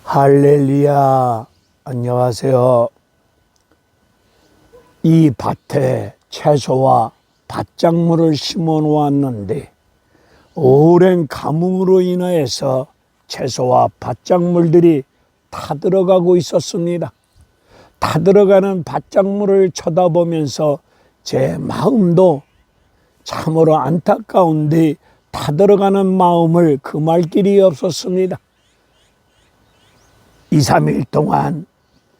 할렐루야, 안녕하세요. 이 밭에 채소와 밭작물을 심어 놓았는데 오랜 가뭄으로 인하여서 채소와 밭작물들이 타들어가고 있었습니다. 타들어가는 밭작물을 쳐다보면서 제 마음도 참으로 안타까운데 타들어가는 마음을 금할 길이 없었습니다. 2, 3일 동안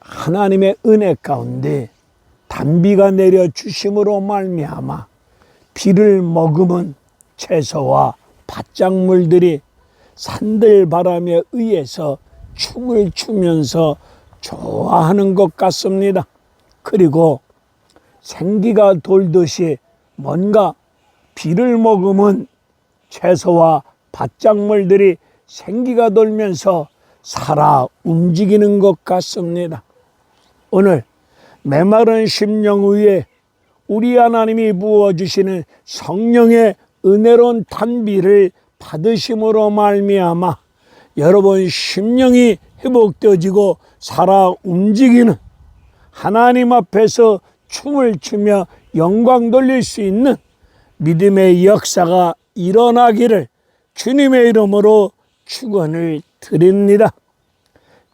하나님의 은혜 가운데 단비가 내려 주심으로 말미암아 비를 머금은 채소와 밭작물들이 산들바람에 의해서 춤을 추면서 좋아하는 것 같습니다. 그리고 생기가 돌듯이 뭔가 비를 머금은 채소와 밭작물들이 생기가 돌면서 살아 움직이는 것 같습니다. 오늘 메마른 심령 위에 우리 하나님이 부어주시는 성령의 은혜로운 단비를 받으심으로 말미암아 여러분 심령이 회복되어지고 살아 움직이는 하나님 앞에서 춤을 추며 영광 돌릴 수 있는 믿음의 역사가 일어나기를 주님의 이름으로 축원을 드립니다.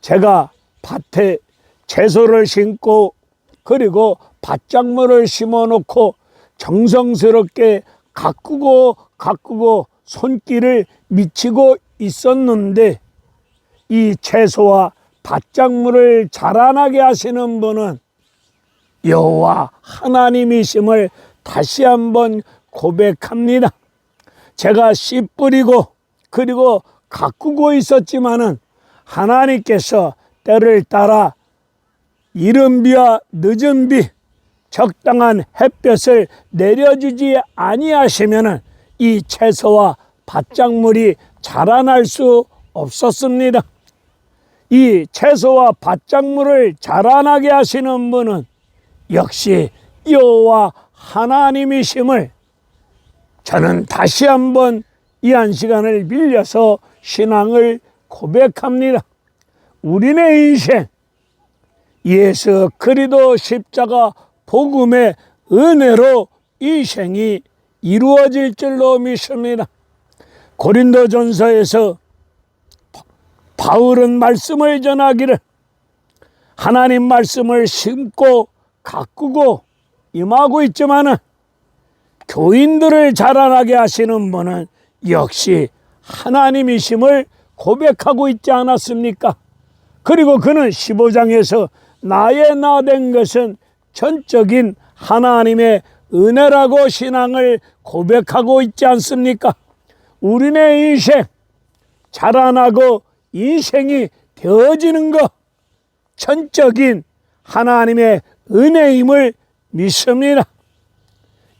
제가 밭에 채소를 심고 그리고 밭작물을 심어 놓고 정성스럽게 가꾸고 손길을 미치고 있었는데 이 채소와 밭작물을 자라나게 하시는 분은 여호와 하나님이심을 다시 한번 고백합니다. 제가 씨 뿌리고 그리고 가꾸고 있었지만은 하나님께서 때를 따라 이른 비와 늦은 비, 적당한 햇볕을 내려주지 아니하시면은 이 채소와 밭작물이 자라날 수 없었습니다. 이 채소와 밭작물을 자라나게 하시는 분은 역시 여호와 하나님이심을 저는 다시 한번 이 한 시간을 빌려서 신앙을 고백합니다. 우리네 인생 예수 그리스도 십자가 복음의 은혜로 인생이 이루어질 줄로 믿습니다. 고린도전서에서 바울은 말씀을 전하기를 하나님 말씀을 심고 가꾸고 임하고 있지만은 교인들을 자라나게 하시는 분은 역시 하나님이심을 고백하고 있지 않았습니까? 그리고 그는 15장에서 나의 나 된 것은 전적인 하나님의 은혜라고 신앙을 고백하고 있지 않습니까? 우리네 인생 자라나고 인생이 되어지는 것 전적인 하나님의 은혜임을 믿습니다.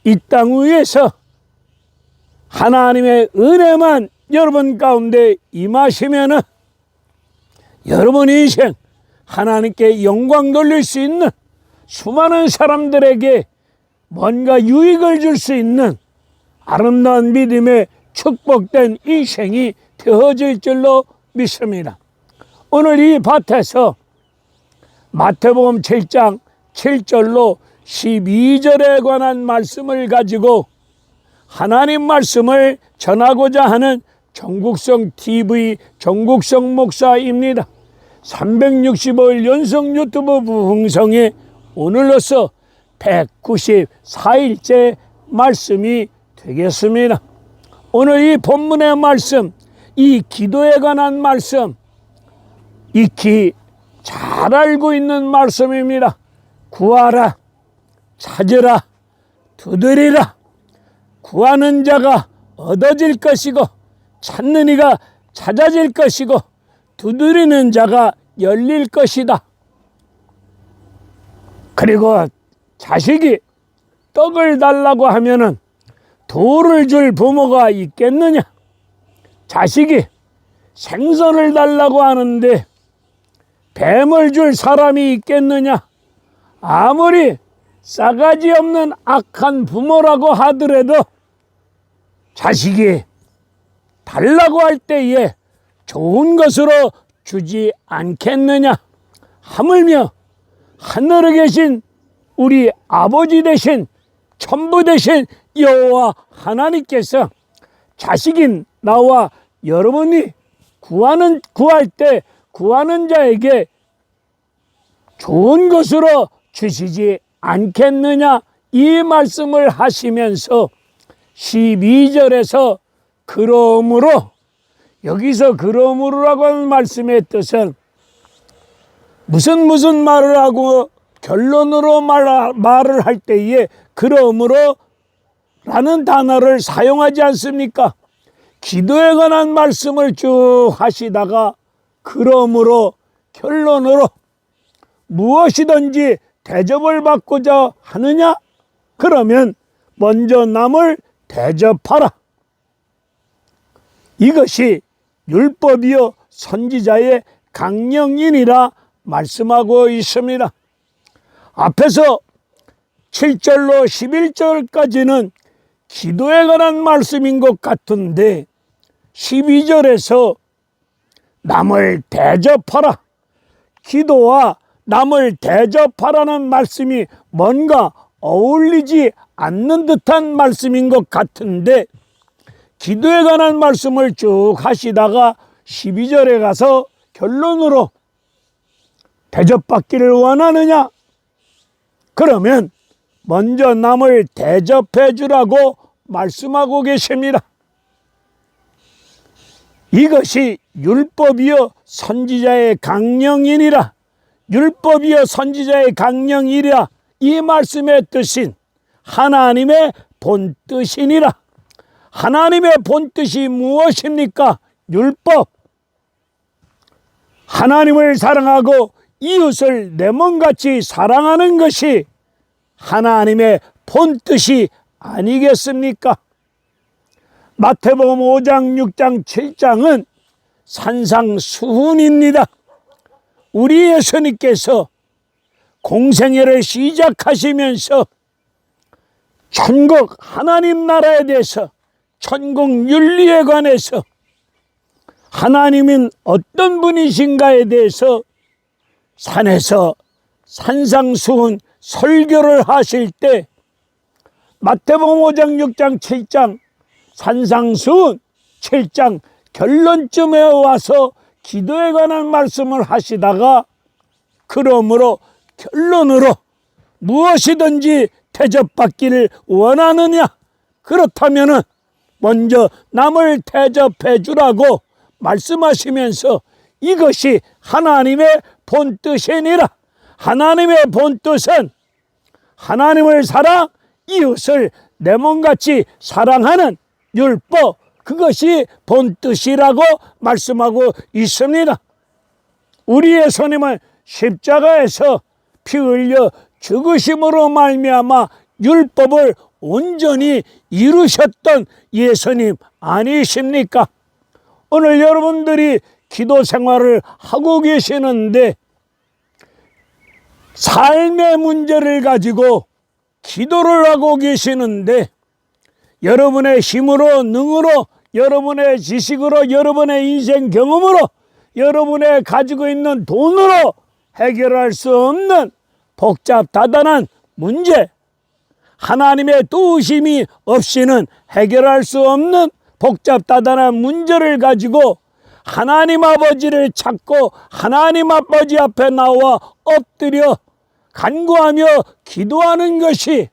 이 땅 위에서 하나님의 은혜만 여러분 가운데 임하시면은 여러분 인생 하나님께 영광 돌릴 수 있는 수많은 사람들에게 뭔가 유익을 줄 수 있는 아름다운 믿음의 축복된 인생이 되어질 줄로 믿습니다. 오늘 이 밭에서 마태복음 7장 7절로 12절에 관한 말씀을 가지고 하나님 말씀을 전하고자 하는 정국성 TV 정국성 목사입니다. 365일 연속 유튜브 부흥성에 오늘로서 194일째 말씀이 되겠습니다. 오늘 이 본문의 말씀, 이 기도에 관한 말씀, 익히 잘 알고 있는 말씀입니다. 구하라, 찾으라, 두드리라. 구하는 자가 얻어질 것이고 찾는 이가 찾아질 것이고 두드리는 자가 열릴 것이다. 그리고 자식이 떡을 달라고 하면은 돌을 줄 부모가 있겠느냐? 자식이 생선을 달라고 하는데 뱀을 줄 사람이 있겠느냐? 아무리 싸가지 없는 악한 부모라고 하더라도 자식이 달라고 할 때에 좋은 것으로 주지 않겠느냐? 하물며 하늘에 계신 우리 아버지 되신 천부 되신 여호와 하나님께서 자식인 나와 여러분이 구할 때 구하는 자에게 좋은 것으로 주시지 않겠느냐, 이 말씀을 하시면서 12절에서 그러므로, 여기서 그러므로라고 하는 말씀의 뜻은 무슨 말을 하고 결론으로 말을 할 때에 그러므로 라는 단어를 사용하지 않습니까? 기도에 관한 말씀을 쭉 하시다가 그러므로 결론으로 무엇이든지 대접을 받고자 하느냐? 그러면 먼저 남을 대접하라. 이것이 율법이요 선지자의 강령이니라 말씀하고 있습니다. 앞에서 7절로 11절까지는 기도에 관한 말씀인 것 같은데 12절에서 남을 대접하라, 기도와 남을 대접하라는 말씀이 뭔가 어울리지 않는 듯한 말씀인 것 같은데 기도에 관한 말씀을 쭉 하시다가 12절에 가서 결론으로 대접받기를 원하느냐? 그러면 먼저 남을 대접해 주라고 말씀하고 계십니다. 이것이 율법이요 선지자의 강령이니라, 율법이요 선지자의 강령이라, 이 말씀의 뜻인 하나님의 본뜻이니라. 하나님의 본뜻이 무엇입니까? 율법. 하나님을 사랑하고 이웃을 내 몸같이 사랑하는 것이 하나님의 본뜻이 아니겠습니까? 마태복음 5장, 6장, 7장은 산상수훈입니다. 우리 예수님께서 공생애를 시작하시면서 천국 하나님 나라에 대해서, 천국 윤리에 관해서, 하나님은 어떤 분이신가에 대해서 산에서 산상수훈 설교를 하실 때 마태복음 5장, 6장, 7장 산상수훈 7장 결론쯤에 와서 기도에 관한 말씀을 하시다가 그러므로 결론으로 무엇이든지 대접받기를 원하느냐? 그렇다면 먼저 남을 대접해 주라고 말씀하시면서 이것이 하나님의 본뜻이니라. 하나님의 본뜻은 하나님을 사랑, 이웃을 내 몸같이 사랑하는 율법, 그것이 본뜻이라고 말씀하고 있습니다. 우리의 손님은 십자가에서 피 흘려 죽으심으로 말미암아 율법을 온전히 이루셨던 예수님 아니십니까? 오늘 여러분들이 기도 생활을 하고 계시는데 삶의 문제를 가지고 기도를 하고 계시는데 여러분의 힘으로, 능으로, 여러분의 지식으로, 여러분의 인생 경험으로, 여러분의 가지고 있는 돈으로 해결할 수 없는 복잡다단한 문제, 하나님의 도우심이 없이는 해결할 수 없는 복잡다단한 문제를 가지고 하나님 아버지를 찾고 하나님 아버지 앞에 나와 엎드려 간구하며 기도하는 것이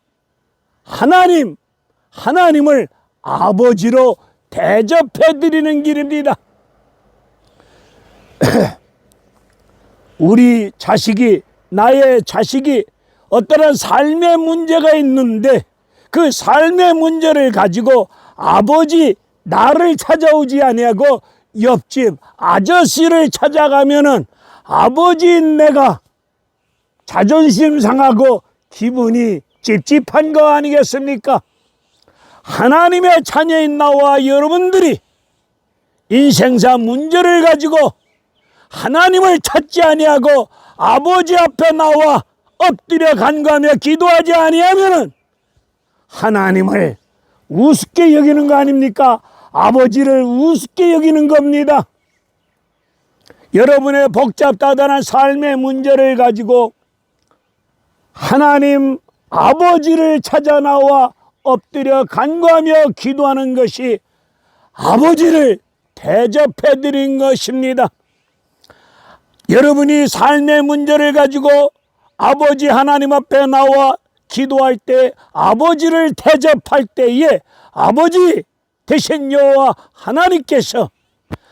하나님을 아버지로 대접해 드리는 길입니다. 우리 자식이, 나의 자식이 어떠한 삶의 문제가 있는데 그 삶의 문제를 가지고 아버지 나를 찾아오지 아니하고 옆집 아저씨를 찾아가면은 아버지인 내가 자존심 상하고 기분이 찝찝한 거 아니겠습니까? 하나님의 자녀인 나와 여러분들이 인생사 문제를 가지고 하나님을 찾지 아니하고 아버지 앞에 나와 엎드려 간구하며 기도하지 아니하면은 하나님을 우습게 여기는 거 아닙니까? 아버지를 우습게 여기는 겁니다. 여러분의 복잡다단한 삶의 문제를 가지고 하나님 아버지를 찾아 나와 엎드려 간구하며 기도하는 것이 아버지를 대접해 드린 것입니다. 여러분이 삶의 문제를 가지고 아버지 하나님 앞에 나와 기도할 때, 아버지를 대접할 때에 아버지 되신 여호와 하나님께서,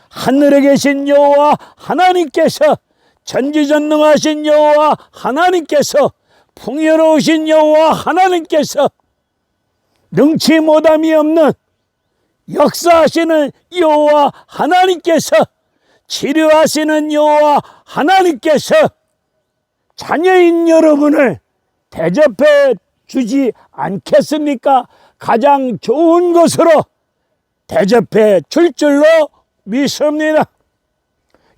하늘에 계신 여호와 하나님께서, 전지전능하신 여호와 하나님께서, 풍요로우신 여호와 하나님께서, 능치 못함이 없는 역사하시는 여호와 하나님께서, 치료하시는 여호와 하나님께서 자녀인 여러분을 대접해 주지 않겠습니까? 가장 좋은 것으로 대접해 줄 줄로 믿습니다.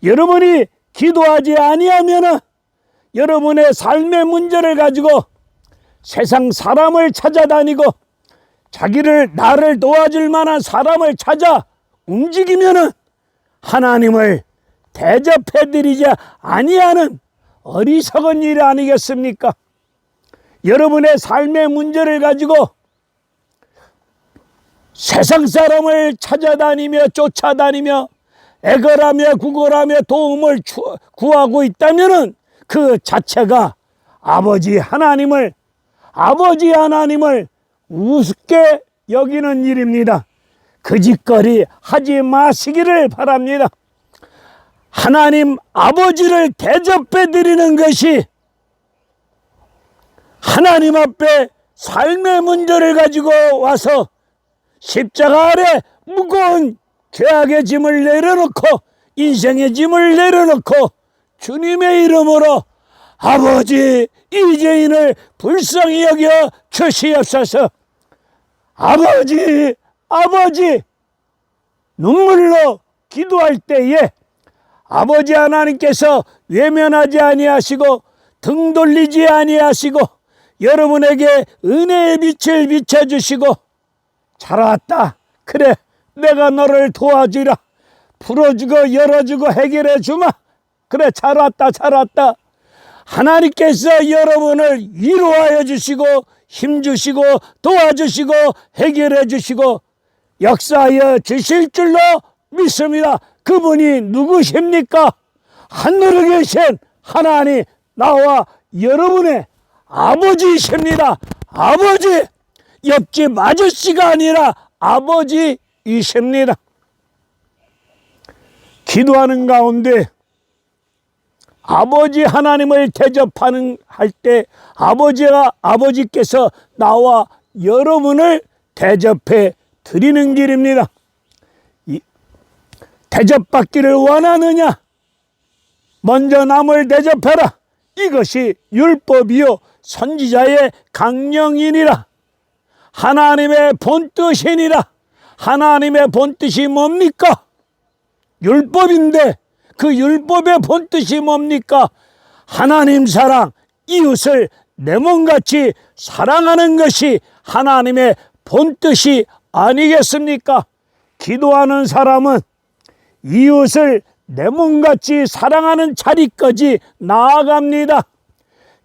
여러분이 기도하지 아니하면 여러분의 삶의 문제를 가지고 세상 사람을 찾아다니고 나를 도와줄 만한 사람을 찾아 움직이면 하나님을 대접해 드리지 아니하는 어리석은 일 아니겠습니까? 여러분의 삶의 문제를 가지고 세상 사람을 찾아다니며 쫓아다니며 애걸하며 구걸하며 도움을 구하고 있다면 그 자체가 아버지 하나님을 우습게 여기는 일입니다. 그 짓거리 하지 마시기를 바랍니다. 하나님 아버지를 대접해 드리는 것이 하나님 앞에 삶의 문제를 가지고 와서 십자가 아래 무거운 죄악의 짐을 내려놓고 인생의 짐을 내려놓고 주님의 이름으로 아버지 이 죄인을 불쌍히 여겨 주시옵소서. 아버지 눈물로 기도할 때에 아버지 하나님께서 외면하지 아니하시고 등 돌리지 아니하시고 여러분에게 은혜의 빛을 비춰주시고 잘 왔다. 그래 내가 너를 도와주라. 풀어주고 열어주고 해결해 주마. 그래 잘 왔다. 하나님께서 여러분을 위로하여 주시고 힘주시고 도와주시고 해결해 주시고 역사하여 주실 줄로 믿습니다. 그분이 누구십니까? 하늘에 계신 하나님 나와 여러분의 아버지이십니다. 아버지, 옆집 아저씨가 아니라 아버지이십니다. 기도하는 가운데 아버지 하나님을 대접하는 할 때 아버지께서 나와 여러분을 대접해 드리는 길입니다. 대접받기를 원하느냐? 먼저 남을 대접해라. 이것이 율법이요 선지자의 강령이니라. 하나님의 본뜻이니라. 하나님의 본뜻이 뭡니까? 율법인데 그 율법의 본뜻이 뭡니까? 하나님 사랑, 이웃을 내 몸같이 사랑하는 것이 하나님의 본뜻이 아니겠습니까? 기도하는 사람은 이웃을 내 몸같이 사랑하는 자리까지 나아갑니다.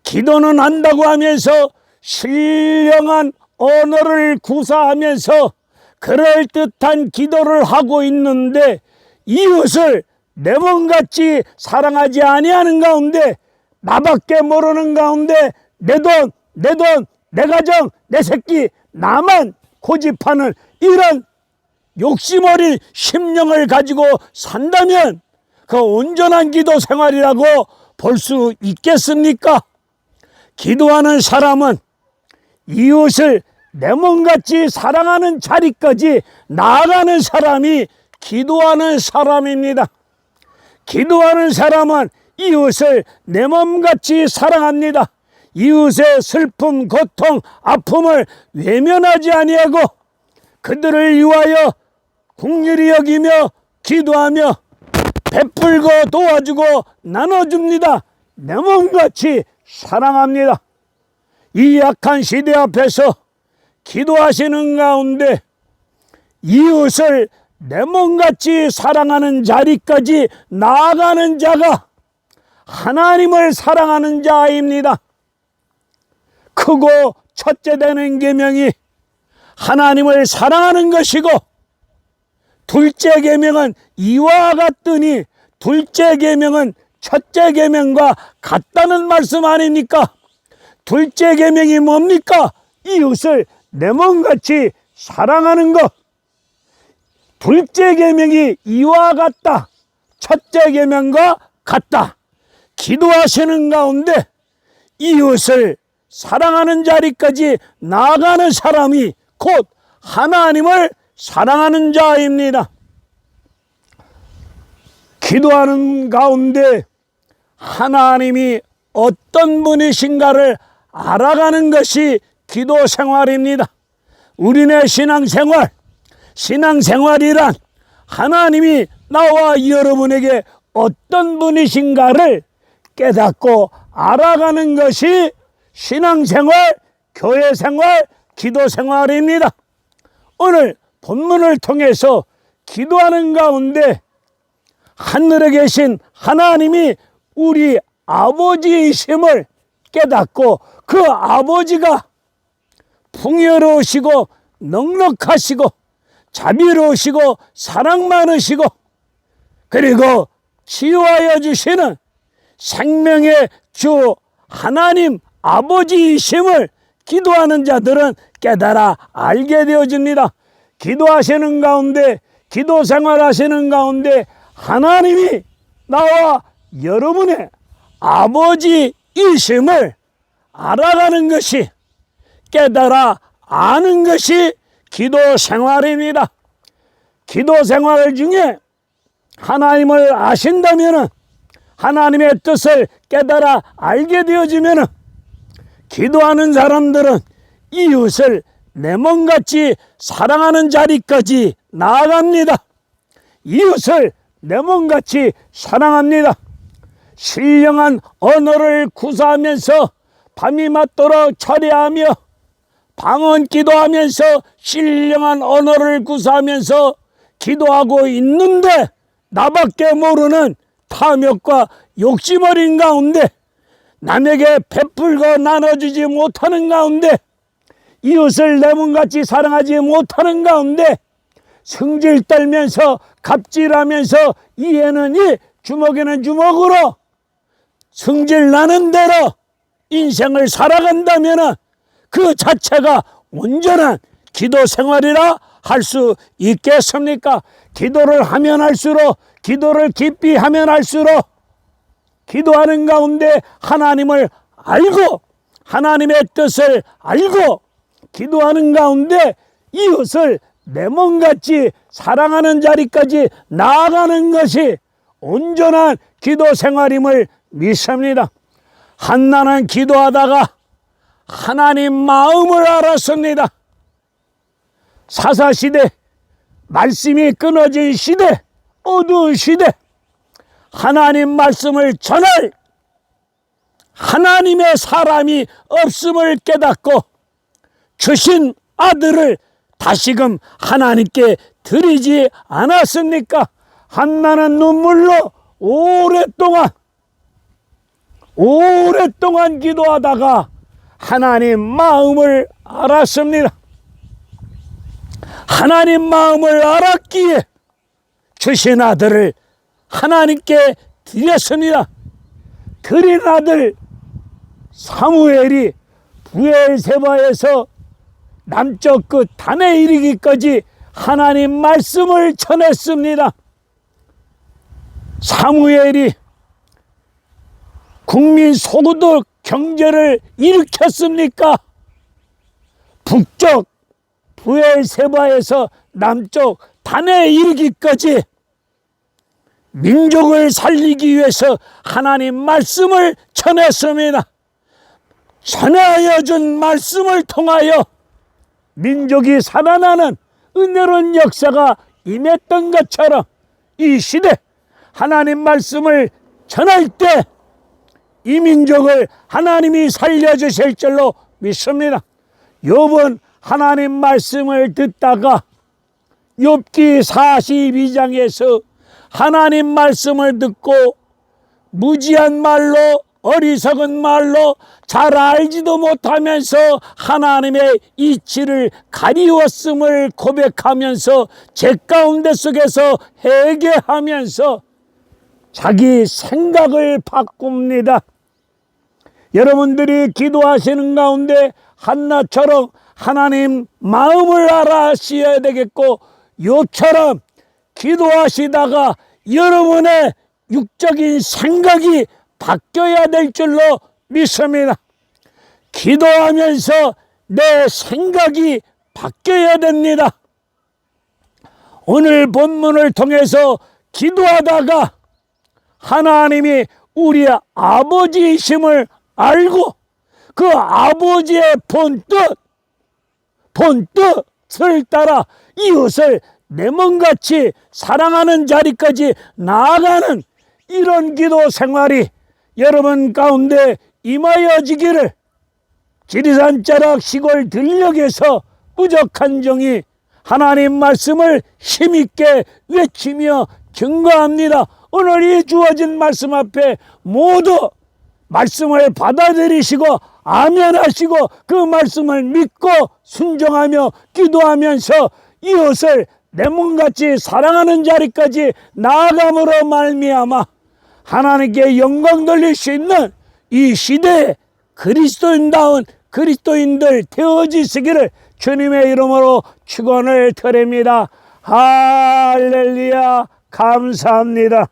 기도는 한다고 하면서 신령한 언어를 구사하면서 그럴듯한 기도를 하고 있는데 이웃을 내 몸같이 사랑하지 아니하는 가운데 나밖에 모르는 가운데 내 돈, 내 가정, 내 새끼 나만 고집하는 이런 욕심 어린 심령을 가지고 산다면 그 온전한 기도 생활이라고 볼 수 있겠습니까? 기도하는 사람은 이웃을 내 몸같이 사랑하는 자리까지 나아가는 사람이 기도하는 사람입니다. 기도하는 사람은 이웃을 내 몸같이 사랑합니다. 이웃의 슬픔, 고통, 아픔을 외면하지 아니하고 그들을 위하여 긍휼히 여기며 기도하며 베풀고 도와주고 나눠줍니다. 내 몸같이 사랑합니다. 이 약한 시대 앞에서 기도하시는 가운데 이웃을 내 몸같이 사랑하는 자리까지 나아가는 자가 하나님을 사랑하는 자입니다. 크고 첫째 되는 계명이 하나님을 사랑하는 것이고, 둘째 계명은 이와 같으니 둘째 계명은 첫째 계명과 같다는 말씀 아닙니까? 둘째 계명이 뭡니까? 이웃을 내 몸같이 사랑하는 것. 둘째 계명이 이와 같다. 첫째 계명과 같다. 기도하시는 가운데 이웃을 사랑하는 자리까지 나아가는 사람이 곧 하나님을 사랑하는 자입니다. 기도하는 가운데 하나님이 어떤 분이신가를 알아가는 것이 기도 생활입니다. 우리네 신앙생활이란 하나님이 나와 여러분에게 어떤 분이신가를 깨닫고 알아가는 것이 신앙생활, 교회생활, 기도생활입니다. 오늘 본문을 통해서 기도하는 가운데 하늘에 계신 하나님이 우리 아버지이심을 깨닫고, 그 아버지가 풍요로우시고 넉넉하시고 자비로우시고 사랑 많으시고, 그리고 치유하여 주시는 생명의 주 하나님 아버지이심을 기도하는 자들은 깨달아 알게 되어집니다. 기도하시는 가운데, 기도 생활하시는 가운데 하나님이 나와 여러분의 아버지이심을 알아가는 것이, 깨달아 아는 것이 기도 생활입니다. 기도 생활 중에 하나님을 아신다면, 하나님의 뜻을 깨달아 알게 되어지면, 기도하는 사람들은 이웃을 내 몸같이 사랑하는 자리까지 나아갑니다. 이웃을 내 몸같이 사랑합니다. 신령한 언어를 구사하면서 밤이 맞도록 철야하며 방언 기도하면서 신령한 언어를 구사하면서 기도하고 있는데, 나밖에 모르는 탐욕과 욕심 어린 가운데, 남에게 베풀고 나눠주지 못하는 가운데, 이웃을 내 몸같이 사랑하지 못하는 가운데, 성질 떨면서 갑질하면서 이에는 이 주먹에는 주먹으로 성질 나는 대로 인생을 살아간다면 그 자체가 온전한 기도 생활이라 할 수 있겠습니까? 기도를 하면 할수록, 기도를 깊이 하면 할수록, 기도하는 가운데 하나님을 알고 하나님의 뜻을 알고 기도하는 가운데 이웃을 내 몸같이 사랑하는 자리까지 나아가는 것이 온전한 기도 생활임을 믿습니다. 한나는 기도하다가 하나님 마음을 알았습니다. 사사시대, 말씀이 끊어진 시대, 어두운 시대, 하나님 말씀을 전할 하나님의 사람이 없음을 깨닫고 주신 아들을 다시금 하나님께 드리지 않았습니까? 한나는 눈물로 오랫동안 기도하다가 하나님 마음을 알았습니다. 하나님 마음을 알았기에 주신 아들을 하나님께 드렸습니다. 드린 아들 사무엘이 브엘세바에서 남쪽 끝 단에 이르기까지 하나님 말씀을 전했습니다. 사무엘이 국민 소득 경제를 일으켰습니까? 북쪽 브엘세바에서 남쪽 단에 이르기까지 민족을 살리기 위해서 하나님 말씀을 전했습니다. 전하여 준 말씀을 통하여 민족이 살아나는 은혜로운 역사가 임했던 것처럼 이 시대 하나님 말씀을 전할 때 이 민족을 하나님이 살려주실 줄로 믿습니다. 욥은 하나님 말씀을 듣다가 욥기 42장에서 하나님 말씀을 듣고 무지한 말로 어리석은 말로 잘 알지도 못하면서 하나님의 이치를 가리웠음을 고백하면서 제 가운데 속에서 회개하면서 자기 생각을 바꿉니다. 여러분들이 기도하시는 가운데 한나처럼 하나님 마음을 알아하셔야 되겠고, 욥처럼 기도하시다가 여러분의 육적인 생각이 바뀌어야 될 줄로 믿습니다. 기도하면서 내 생각이 바뀌어야 됩니다. 오늘 본문을 통해서 기도하다가 하나님이 우리 아버지이심을 알고 그 아버지의 본뜻을 따라 이웃을 내 몸같이 사랑하는 자리까지 나아가는 이런 기도 생활이 여러분 가운데 임하여지기를 지리산 자락 시골 들녘에서 부족한 종이 하나님 말씀을 힘있게 외치며 증거합니다. 오늘 이 주어진 말씀 앞에 모두 말씀을 받아들이시고 아멘하시고 그 말씀을 믿고 순종하며 기도하면서 이웃을 내 몸같이 사랑하는 자리까지 나아감으로 말미암아 하나님께 영광 돌릴 수 있는 이 시대에 그리스도인다운 그리스도인들 되어지시기를 주님의 이름으로 축원을 드립니다. 할렐루야. 감사합니다.